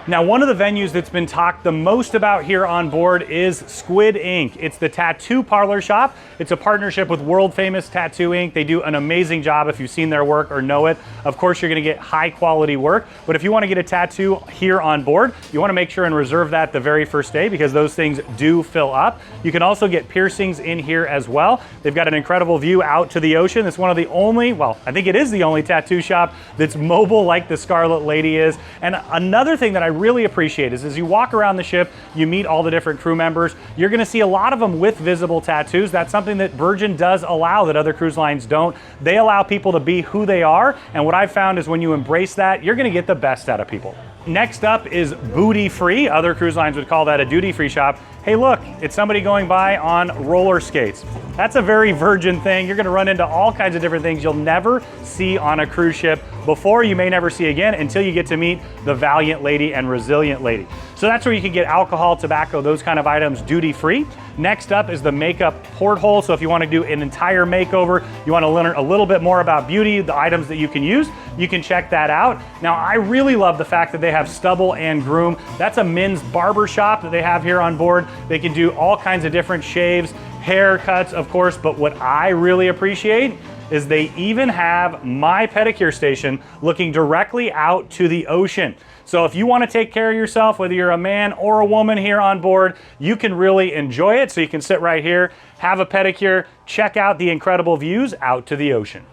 Now, one of the venues that's been talked the most about here on board is Squid Ink. It's the tattoo parlor shop. It's a partnership with world famous Tattoo Ink. They do an amazing job if you've seen their work or know it. Of course, you're gonna get high quality work, but if you wanna get a tattoo here on board, you wanna make sure and reserve that the very first day because those things do fill up. You can also get piercings in here as well. They've got an incredible view out to the ocean. It's one of the only, well, I think it is the only tattoo shop that's mobile like the Scarlet Lady is. And another thing that I really appreciate is as you walk around the ship, you meet all the different crew members. You're gonna see a lot of them with visible tattoos. That's something that Virgin does allow that other cruise lines don't. They allow people to be who they are, and what I've found is when you embrace that, you're gonna get the best out of people. Next up is Booty Free. Other cruise lines would call that a duty-free shop. Hey look, it's somebody going by on roller skates. That's a very Virgin thing. You're gonna run into all kinds of different things you'll never see on a cruise ship before, you may never see again until you get to meet the Valiant Lady and Resilient Lady. So that's where you can get alcohol, tobacco, those kind of items duty-free. Next up is the makeup porthole. So if you want to do an entire makeover, you want to learn a little bit more about beauty, the items that you can use, you can check that out. Now, I really love the fact that they have stubble and groom. That's a men's barber shop that they have here on board. They can do all kinds of different shaves, haircuts, of course, but what I really appreciate is they even have my pedicure station looking directly out to the ocean. So if you want to take care of yourself, whether you're a man or a woman here on board, you can really enjoy it. So you can sit right here, have a pedicure, check out the incredible views out to the ocean.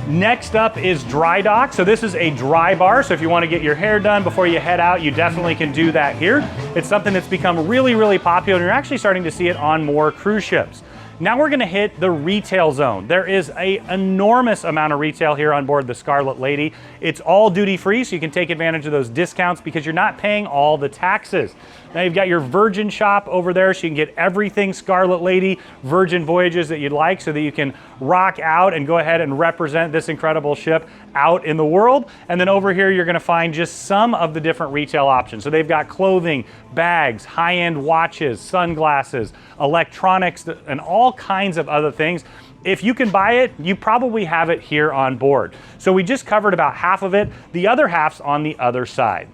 Next up is dry dock. So this is a dry bar. So if you want to get your hair done before you head out, you definitely can do that here. It's something that's become really, really popular. And you're actually starting to see it on more cruise ships. Now we're gonna hit the retail zone. There is an enormous amount of retail here on board the Scarlet Lady. It's all duty free, so you can take advantage of those discounts because you're not paying all the taxes. Now you've got your Virgin shop over there, so you can get everything Scarlet Lady, Virgin Voyages that you'd like so that you can rock out and go ahead and represent this incredible ship out in the world. And then over here, you're gonna find just some of the different retail options. So they've got clothing, bags, high-end watches, sunglasses, electronics, and all kinds of other things. If you can buy it, you probably have it here on board. So we just covered about half of it. The other half's on the other side.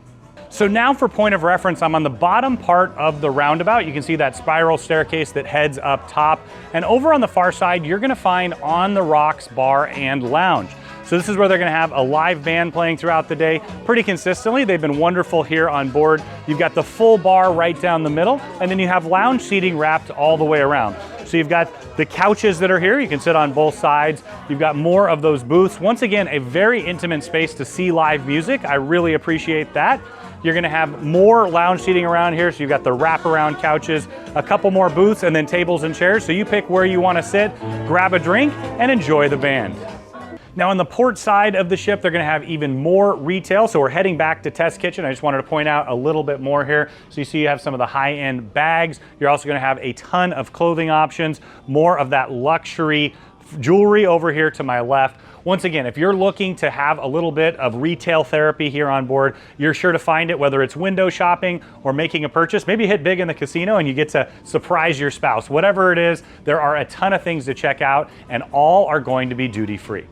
So now for point of reference, I'm on the bottom part of the roundabout. You can see that spiral staircase that heads up top. And over on the far side, you're gonna find On the Rocks Bar and Lounge. So this is where they're gonna have a live band playing throughout the day pretty consistently. They've been wonderful here on board. You've got the full bar right down the middle, and then you have lounge seating wrapped all the way around. So you've got the couches that are here. You can sit on both sides. You've got more of those booths. Once again, a very intimate space to see live music. I really appreciate that. You're gonna have more lounge seating around here. So you've got the wraparound couches, a couple more booths, and then tables and chairs. So you pick where you wanna sit, grab a drink, and enjoy the band. Now on the port side of the ship, they're gonna have even more retail. So we're heading back to Test Kitchen. I just wanted to point out a little bit more here. So you see you have some of the high-end bags. You're also gonna have a ton of clothing options, more of that luxury jewelry over here to my left. Once again, if you're looking to have a little bit of retail therapy here on board, you're sure to find it, whether it's window shopping or making a purchase. Maybe hit big in the casino and you get to surprise your spouse. Whatever it is, there are a ton of things to check out, and all are going to be duty-free.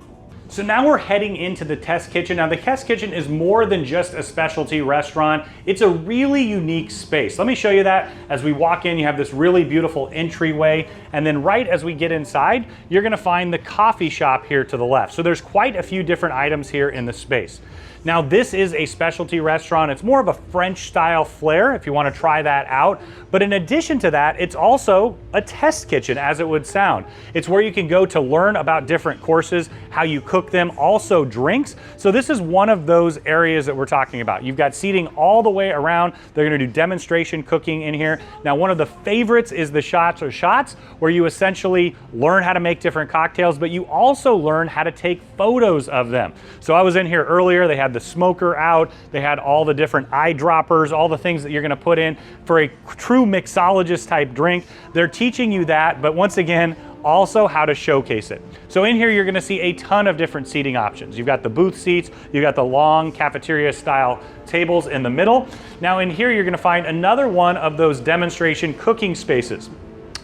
So now we're heading into the Test Kitchen. Now the Test Kitchen is more than just a specialty restaurant. It's a really unique space. Let me show you that. As we walk in, you have this really beautiful entryway, and then right as we get inside, you're gonna find the coffee shop here to the left. So there's quite a few different items here in the space. Now this is a specialty restaurant. It's more of a French style flair if you want to try that out. But in addition to that, it's also a test kitchen, as it would sound. It's where you can go to learn about different courses, how you cook them, also drinks. So this is one of those areas that we're talking about. You've got seating all the way around. They're going to do demonstration cooking in here. Now one of the favorites is the shots, where you essentially learn how to make different cocktails, but you also learn how to take photos of them. So I was in here earlier. They had the smoker out. They had all the different eyedroppers, all the things that you're going to put in for a true mixologist type drink. They're teaching you that, but once again, also how to showcase it. So in here, you're going to see a ton of different seating options. You've got the booth seats, you've got the long cafeteria style tables in the middle. Now in here, you're going to find another one of those demonstration cooking spaces.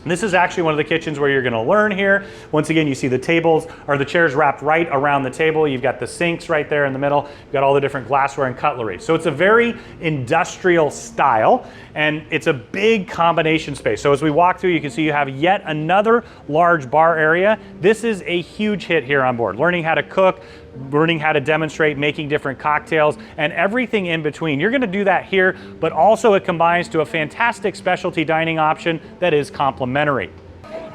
This is actually one of the kitchens where you're gonna learn here. Once again, you see the tables or the chairs wrapped right around the table. You've got the sinks right there in the middle. You've got all the different glassware and cutlery. So it's a very industrial style, and it's a big combination space. So as we walk through, you can see you have yet another large bar area. This is a huge hit here on board. Learning how to cook, learning how to demonstrate, making different cocktails, and everything in between. You're gonna do that here, but also it combines to a fantastic specialty dining option that is complimentary.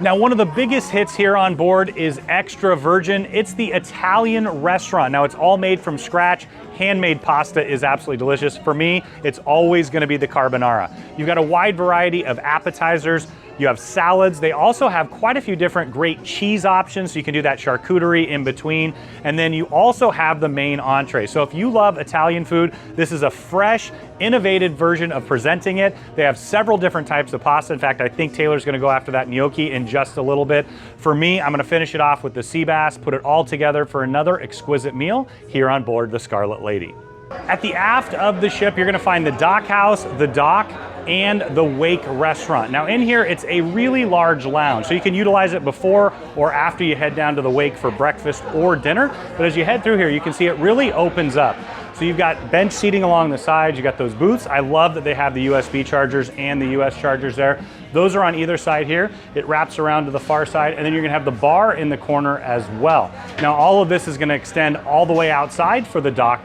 Now, one of the biggest hits here on board is Extra Virgin. It's the Italian restaurant. Now, it's all made from scratch. Handmade pasta is absolutely delicious. For me, it's always gonna be the carbonara. You've got a wide variety of appetizers. You have salads. They also have quite a few different great cheese options, so you can do that charcuterie in between. And then you also have the main entree. So if you love Italian food, this is a fresh, innovative version of presenting it. They have several different types of pasta. In fact, I think Taylor's gonna go after that gnocchi in just a little bit. For me, I'm gonna finish it off with the sea bass, put it all together for another exquisite meal here on board the Scarlet Lady. At the aft of the ship, you're gonna find the dock house, the dock, and the wake restaurant. Now in here, it's a really large lounge, so you can utilize it before or after you head down to the wake for breakfast or dinner. But as you head through here, you can see it really opens up. So you've got bench seating along the sides, you got those booths. I love that they have the USB chargers and the US chargers there. Those are on either side here. It wraps around to the far side, and then you're gonna have the bar in the corner as well. Now all of this is gonna extend all the way outside for the dock.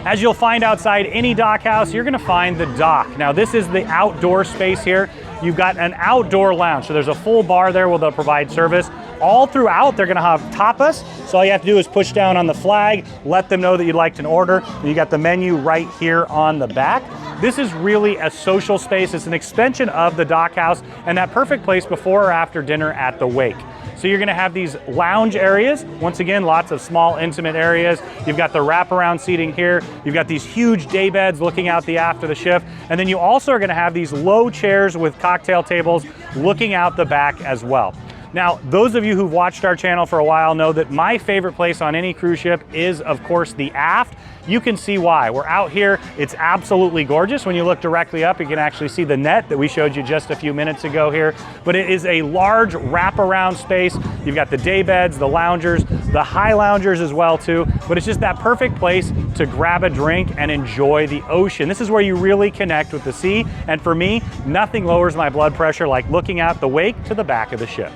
As you'll find outside any dock house, you're gonna find the dock. Now this is the outdoor space here. You've got an outdoor lounge, so there's a full bar there where they'll provide service. All throughout, they're gonna have tapas, so all you have to do is push down on the flag, let them know that you'd like an order, and you got the menu right here on the back. This is really a social space. It's an extension of the dock house, and that perfect place before or after dinner at the wake. So you're gonna have these lounge areas. Once again, lots of small, intimate areas. You've got the wraparound seating here. You've got these huge day beds looking out the aft of the ship. And then you also are gonna have these low chairs with cocktail tables looking out the back as well. Now, those of you who've watched our channel for a while know that my favorite place on any cruise ship is, of course, the aft. You can see why. We're out here, it's absolutely gorgeous. When you look directly up, you can actually see the net that we showed you just a few minutes ago here. But it is a large wraparound space. You've got the day beds, the loungers, the high loungers as well too. But it's just that perfect place to grab a drink and enjoy the ocean. This is where you really connect with the sea. And for me, nothing lowers my blood pressure like looking out the wake to the back of the ship.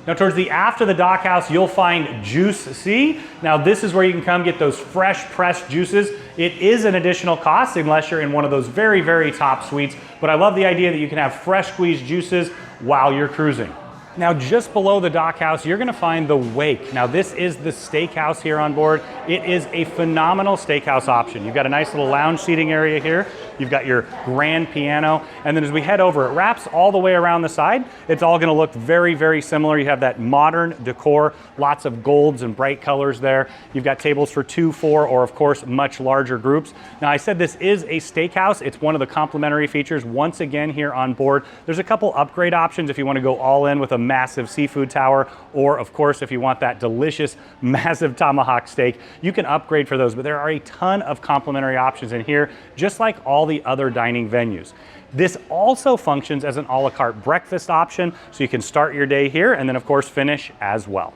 Now towards the aft of the dock house, you'll find Juice C. Now this is where you can come get those fresh pressed juices. It is an additional cost unless you're in one of those very, very top suites, but I love the idea that you can have fresh squeezed juices while you're cruising. Now just below the dock house, you're gonna find the Wake. Now this is the steakhouse here on board. It is a phenomenal steakhouse option. You've got a nice little lounge seating area here. You've got your grand piano. And then as we head over, it wraps all the way around the side. It's all gonna look very, very similar. You have that modern decor, lots of golds and bright colors there. You've got tables for 2, 4, or of course, much larger groups. Now I said this is a steakhouse. It's one of the complimentary features once again here on board. There's a couple upgrade options if you wanna go all in with a massive seafood tower, or of course, if you want that delicious, massive tomahawk steak, you can upgrade for those, but there are a ton of complimentary options in here, just like all the other dining venues. This also functions as an a la carte breakfast option, so you can start your day here and then of course finish as well.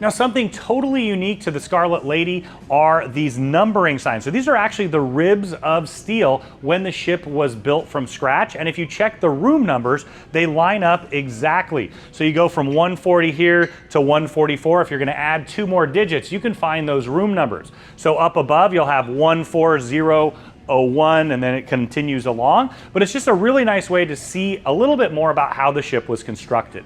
Now something totally unique to the Scarlet Lady are these numbering signs. So these are actually the ribs of steel when the ship was built from scratch. And if you check the room numbers, they line up exactly. So you go from 140 here to 144. If you're gonna add 2 more digits, you can find those room numbers. So up above, you'll have 14001, and then it continues along. But it's just a really nice way to see a little bit more about how the ship was constructed.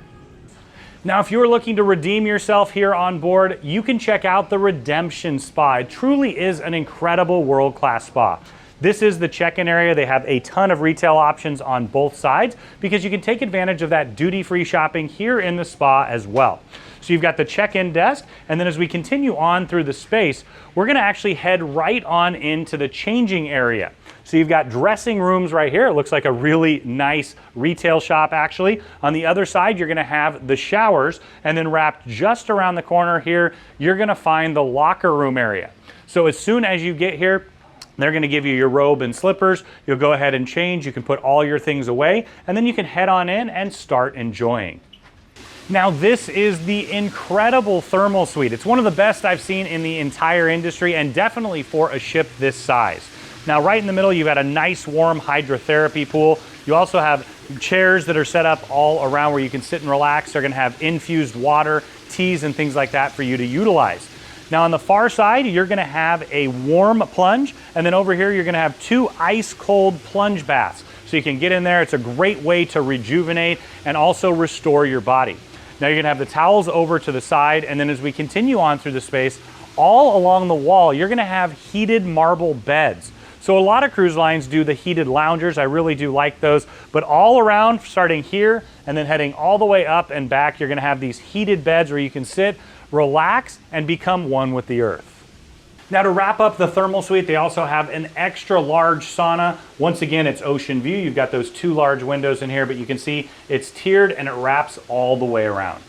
Now, if you're looking to redeem yourself here on board, you can check out the Redemption Spa. It truly is an incredible world-class spa. This is the check-in area. They have a ton of retail options on both sides because you can take advantage of that duty-free shopping here in the spa as well. So you've got the check-in desk, and then as we continue on through the space, we're gonna actually head right on into the changing area. So you've got dressing rooms right here. It looks like a really nice retail shop actually. On the other side, you're gonna have the showers, and then wrapped just around the corner here, you're gonna find the locker room area. So as soon as you get here, they're gonna give you your robe and slippers. You'll go ahead and change. You can put all your things away, and then you can head on in and start enjoying. Now this is the incredible thermal suite. It's one of the best I've seen in the entire industry, and definitely for a ship this size. Now right in the middle, you've got a nice warm hydrotherapy pool. You also have chairs that are set up all around where you can sit and relax. They're gonna have infused water, teas, and things like that for you to utilize. Now on the far side, you're gonna have a warm plunge, and then over here, you're gonna have 2 ice cold plunge baths. So you can get in there. It's a great way to rejuvenate and also restore your body. Now you're gonna have the towels over to the side, and then as we continue on through the space, all along the wall, you're gonna have heated marble beds. So a lot of cruise lines do the heated loungers. I really do like those, but all around, starting here and then heading all the way up and back, you're gonna have these heated beds where you can sit, relax, and become one with the earth. Now to wrap up the thermal suite, they also have an extra large sauna. Once again, it's ocean view. You've got those 2 large windows in here, but you can see it's tiered and it wraps all the way around.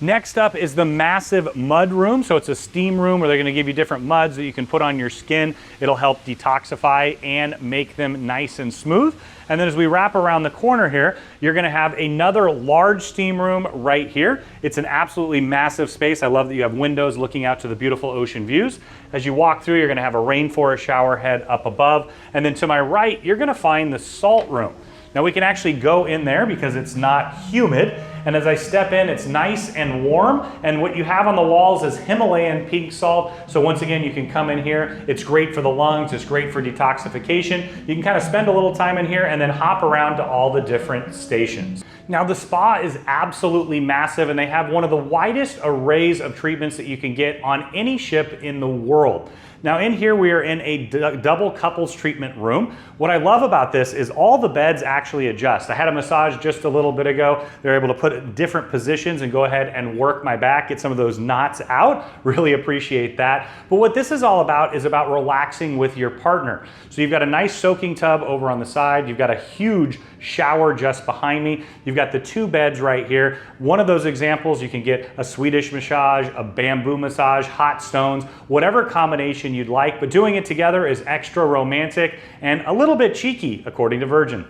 Next up is the massive mud room. So it's a steam room where they're gonna give you different muds that you can put on your skin. It'll help detoxify and make them nice and smooth. And then as we wrap around the corner here, you're gonna have another large steam room right here. It's an absolutely massive space. I love that you have windows looking out to the beautiful ocean views. As you walk through, you're gonna have a rainforest shower head up above. And then to my right, you're gonna find the salt room. Now we can actually go in there because it's not humid. And as I step in, it's nice and warm. And what you have on the walls is Himalayan pink salt. So once again, you can come in here. It's great for the lungs. It's great for detoxification. You can kind of spend a little time in here and then hop around to all the different stations. Now the spa is absolutely massive, and they have one of the widest arrays of treatments that you can get on any ship in the world. Now in here, we are in a double couples treatment room. What I love about this is all the beds actually adjust. I had a massage just a little bit ago. They're able to put at different positions and go ahead and work my back, get some of those knots out. Really appreciate that. But what this is all about is about relaxing with your partner. So you've got a nice soaking tub over on the side. You've got a huge shower just behind me. You've got the 2 beds right here. One of those examples, you can get a Swedish massage, a bamboo massage, hot stones, whatever combination you'd like, but doing it together is extra romantic and a little bit cheeky, according to Virgin.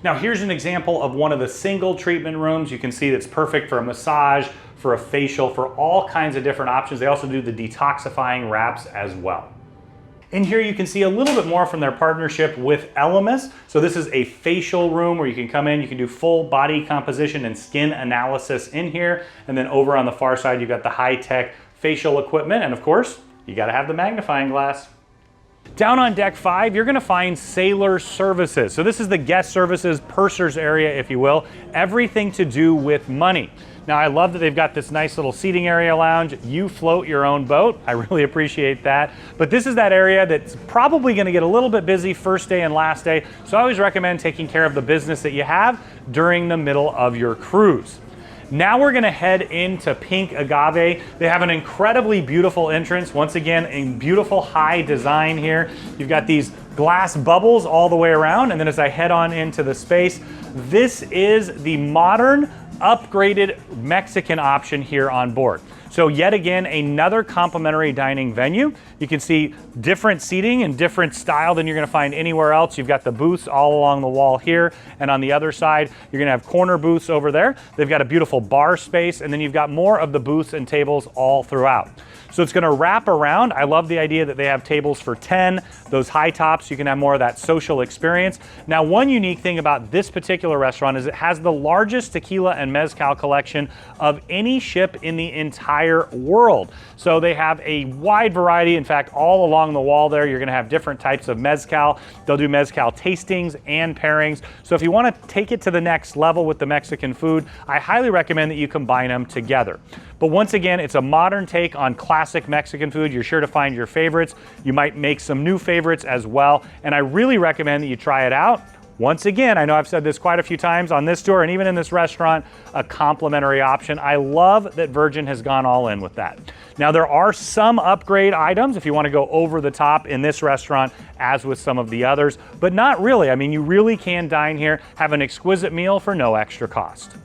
Now here's an example of one of the single treatment rooms. You can see that's perfect for a massage, for a facial, for all kinds of different options. They also do the detoxifying wraps as well. In here you can see a little bit more from their partnership with Elemis. So this is a facial room where you can come in, you can do full body composition and skin analysis in here. And then over on the far side, you've got the high-tech facial equipment. And of course, you gotta have the magnifying glass. Down on deck 5, you're gonna find sailor services. So this is the guest services, pursers area, if you will. Everything to do with money. Now I love that they've got this nice little seating area lounge. You float your own boat. I really appreciate that. But this is that area that's probably gonna get a little bit busy first day and last day. So I always recommend taking care of the business that you have during the middle of your cruise. Now we're gonna head into Pink Agave. They have an incredibly beautiful entrance. Once again, a beautiful high design here. You've got these glass bubbles all the way around. And then as I head on into the space, this is the modern, upgraded Mexican option here on board. So yet again, another complimentary dining venue. You can see different seating and different style than you're gonna find anywhere else. You've got the booths all along the wall here, and on the other side, you're gonna have corner booths over there. They've got a beautiful bar space, and then you've got more of the booths and tables all throughout. So it's gonna wrap around. I love the idea that they have tables for 10, those high tops, you can have more of that social experience. Now, one unique thing about this particular restaurant is it has the largest tequila and mezcal collection of any ship in the entire world. So they have a wide variety. In fact, all along the wall there, you're gonna have different types of mezcal. They'll do mezcal tastings and pairings. So if you wanna take it to the next level with the Mexican food, I highly recommend that you combine them together. But once again, it's a modern take on classic Mexican food. You're sure to find your favorites. You might make some new favorites as well. And I really recommend that you try it out. Once again, I know I've said this quite a few times on this tour and even in this restaurant, a complimentary option. I love that Virgin has gone all in with that. Now there are some upgrade items if you want to go over the top in this restaurant as with some of the others, but not really. I mean, you really can dine here, have an exquisite meal for no extra cost.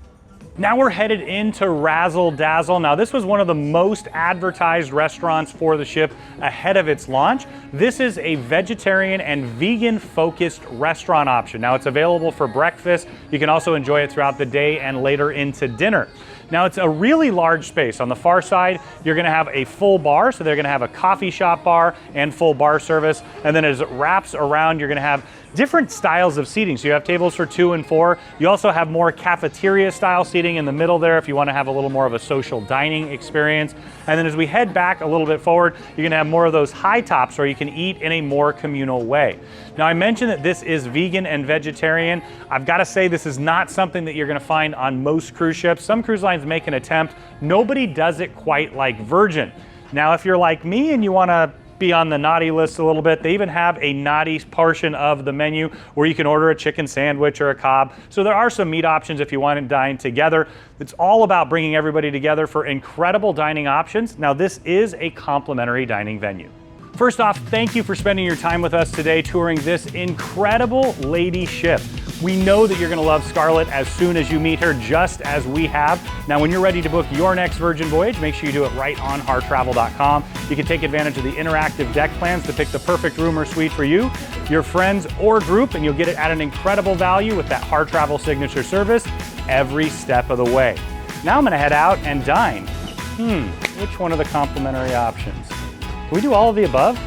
Now we're headed into Razzle Dazzle. Now this was one of the most advertised restaurants for the ship ahead of its launch. This is a vegetarian and vegan focused restaurant option. Now it's available for breakfast. You can also enjoy it throughout the day and later into dinner. Now it's a really large space. On the far side, you're gonna have a full bar. So they're gonna have a coffee shop bar and full bar service. And then as it wraps around, you're gonna have different styles of seating. So you have tables for 2 and 4. You also have more cafeteria style seating in the middle there if you wanna have a little more of a social dining experience. And then as we head back a little bit forward, you're gonna have more of those high tops where you can eat in a more communal way. Now I mentioned that this is vegan and vegetarian. I've gotta say this is not something that you're gonna find on most cruise ships. Some cruise lines make an attempt. Nobody does it quite like Virgin. Now if you're like me and you wanna be on the naughty list a little bit, they even have a naughty portion of the menu where you can order a chicken sandwich or a cob. So there are some meat options if you want to dine together. It's all about bringing everybody together for incredible dining options. Now this is a complimentary dining venue. First off, thank you for spending your time with us today touring this incredible lady ship. We know that you're gonna love Scarlet as soon as you meet her, just as we have. Now, when you're ready to book your next Virgin Voyage, make sure you do it right on harrtravel.com. You can take advantage of the interactive deck plans to pick the perfect room or suite for you, your friends, or group, and you'll get it at an incredible value with that Harr Travel signature service every step of the way. Now I'm gonna head out and dine. Which one are the complimentary options? Can we do all of the above?